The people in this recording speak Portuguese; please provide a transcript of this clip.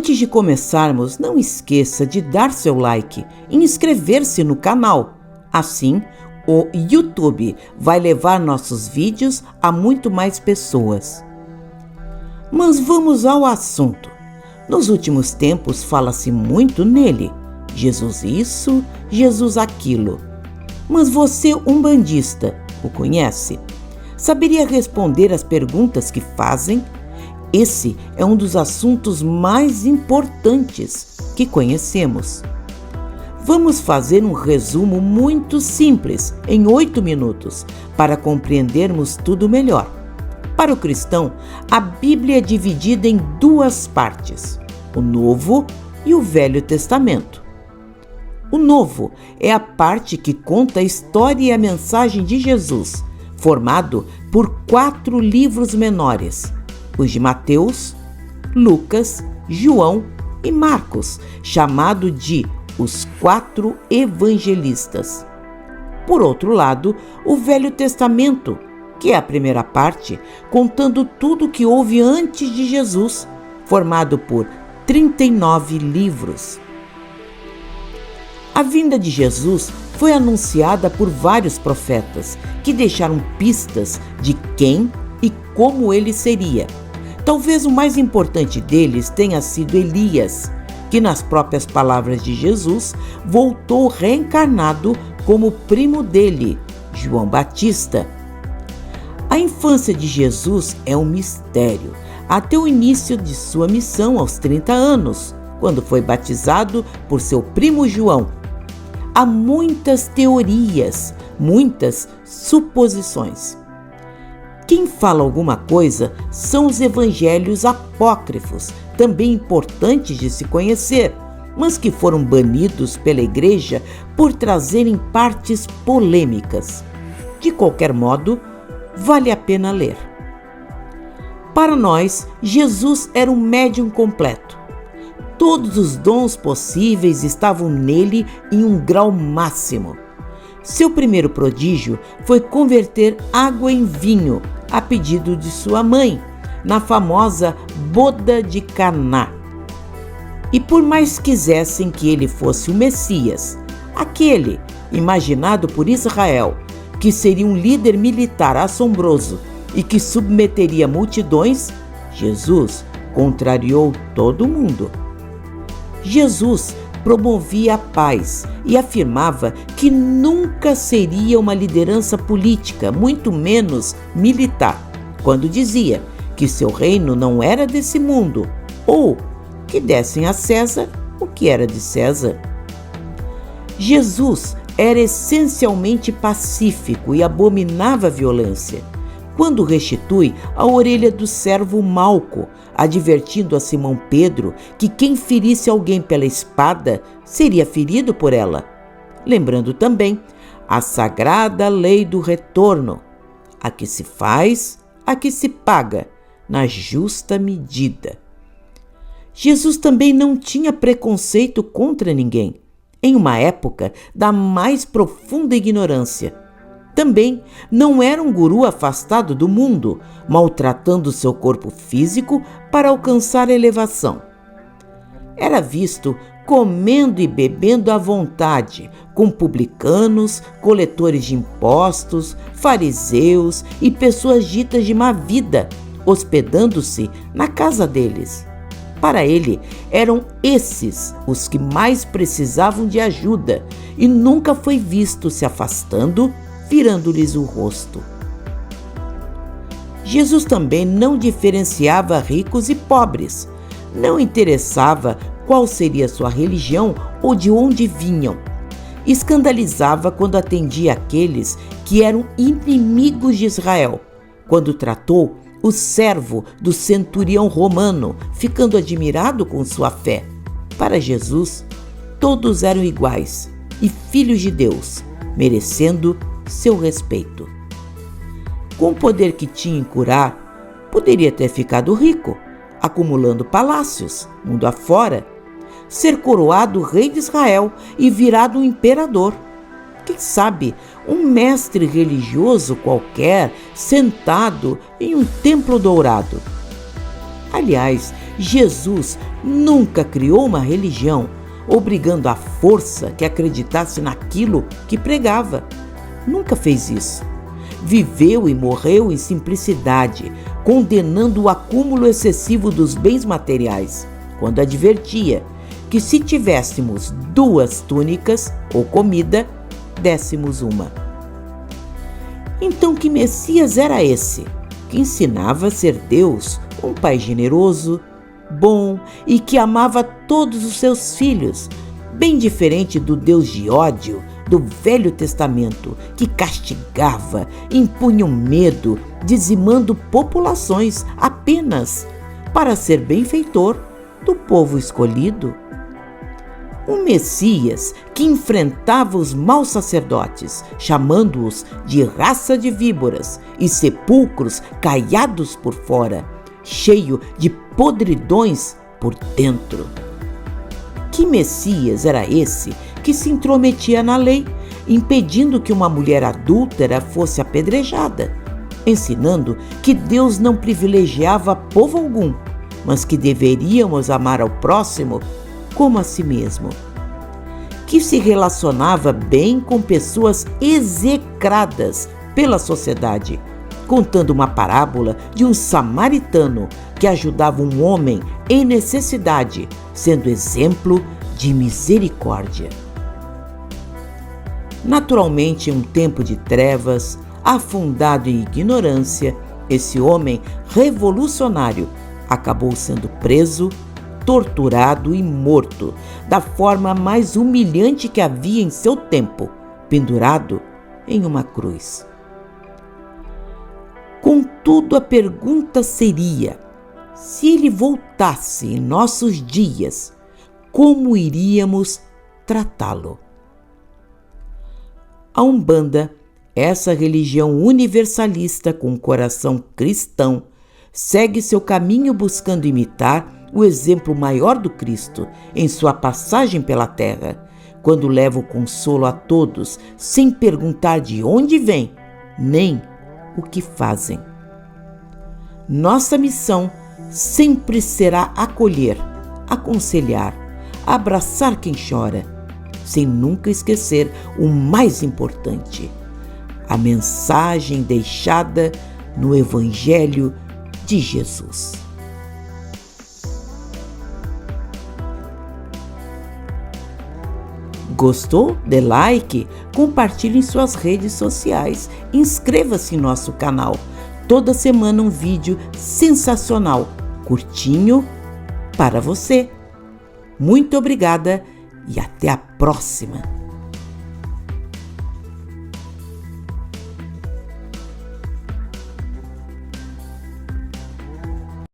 Antes de começarmos, não esqueça de dar seu like e inscrever-se no canal. Assim, o YouTube vai levar nossos vídeos a muito mais pessoas. Mas vamos ao assunto. Nos últimos tempos fala-se muito nele. Jesus isso, Jesus aquilo. Mas você, umbandista, o conhece? Saberia responder às perguntas que fazem? Esse é um dos assuntos mais importantes que conhecemos. Vamos fazer um resumo muito simples, em 8 minutos, para compreendermos tudo melhor. Para o cristão, a Bíblia é dividida em 2 partes, o Novo e o Velho Testamento. O Novo é a parte que conta a história e a mensagem de Jesus, formado por 4 livros menores, os de Mateus, Lucas, João e Marcos, chamado de os 4 evangelistas. Por outro lado, o Velho Testamento, que é a primeira parte, contando tudo o que houve antes de Jesus, formado por 39 livros. A vinda de Jesus foi anunciada por vários profetas, que deixaram pistas de quem e como ele seria. Talvez o mais importante deles tenha sido Elias, que nas próprias palavras de Jesus, voltou reencarnado como primo dele, João Batista. A infância de Jesus é um mistério, até o início de sua missão aos 30 anos, quando foi batizado por seu primo João. Há muitas teorias, muitas suposições. Quem fala alguma coisa são os evangelhos apócrifos, também importantes de se conhecer, mas que foram banidos pela igreja por trazerem partes polêmicas. De qualquer modo, vale a pena ler. Para nós, Jesus era um médium completo. Todos os dons possíveis estavam nele em um grau máximo. Seu primeiro prodígio foi converter água em vinho, a pedido de sua mãe, na famosa boda de Caná. E por mais quisessem que ele fosse o Messias, aquele imaginado por Israel, que seria um líder militar assombroso e que submeteria multidões, Jesus contrariou todo mundo. Jesus promovia a paz e afirmava que nunca seria uma liderança política, muito menos militar, quando dizia que seu reino não era desse mundo, ou que dessem a César o que era de César. Jesus era essencialmente pacífico e abominava a violência, quando restitui a orelha do servo Malco, advertindo a Simão Pedro que quem ferisse alguém pela espada seria ferido por ela. Lembrando também a sagrada lei do retorno: a que se faz, a que se paga, na justa medida. Jesus também não tinha preconceito contra ninguém, em uma época da mais profunda ignorância. Também não era um guru afastado do mundo, maltratando seu corpo físico para alcançar elevação. Era visto comendo e bebendo à vontade, com publicanos, coletores de impostos, fariseus e pessoas ditas de má vida, hospedando-se na casa deles. Para ele, eram esses os que mais precisavam de ajuda e nunca foi visto se afastando, virando-lhes o rosto. Jesus também não diferenciava ricos e pobres. Não interessava qual seria sua religião ou de onde vinham. Escandalizava quando atendia aqueles que eram inimigos de Israel, quando tratou o servo do centurião romano, ficando admirado com sua fé. Para Jesus, todos eram iguais e filhos de Deus, merecendo seu respeito. Com o poder que tinha em curar, poderia ter ficado rico, acumulando palácios, mundo afora, ser coroado rei de Israel e virado um imperador. Quem sabe, um mestre religioso qualquer sentado em um templo dourado. Aliás, Jesus nunca criou uma religião, obrigando à força que acreditasse naquilo que pregava. Nunca fez isso. Viveu e morreu em simplicidade, condenando o acúmulo excessivo dos bens materiais, quando advertia que se tivéssemos 2 túnicas ou comida, dessemos uma. Então, que Messias era esse, que ensinava a ser Deus, um pai generoso, bom e que amava todos os seus filhos, bem diferente do Deus de ódio do Velho Testamento, que castigava, impunha um medo, dizimando populações apenas para ser benfeitor do povo escolhido? Um Messias que enfrentava os maus sacerdotes, chamando-os de raça de víboras e sepulcros caiados por fora, cheio de podridões por dentro. Que Messias era esse que se intrometia na lei, impedindo que uma mulher adúltera fosse apedrejada, ensinando que Deus não privilegiava povo algum, mas que deveríamos amar ao próximo como a si mesmo? Que se relacionava bem com pessoas execradas pela sociedade, contando uma parábola de um samaritano que ajudava um homem em necessidade, sendo exemplo de misericórdia. Naturalmente, em um tempo de trevas, afundado em ignorância, esse homem revolucionário acabou sendo preso, torturado e morto, da forma mais humilhante que havia em seu tempo, pendurado em uma cruz. Contudo, a pergunta seria: se ele voltasse em nossos dias, como iríamos tratá-lo? A Umbanda, essa religião universalista com coração cristão, segue seu caminho buscando imitar o exemplo maior do Cristo em sua passagem pela terra, quando leva o consolo a todos, sem perguntar de onde vem, nem o que fazem. Nossa missão sempre será acolher, aconselhar, abraçar quem chora, sem nunca esquecer o mais importante: a mensagem deixada no Evangelho de Jesus. Gostou? Dê like, compartilhe em suas redes sociais, inscreva-se em nosso canal. Toda semana um vídeo sensacional, curtinho, para você. Muito obrigada e até a próxima!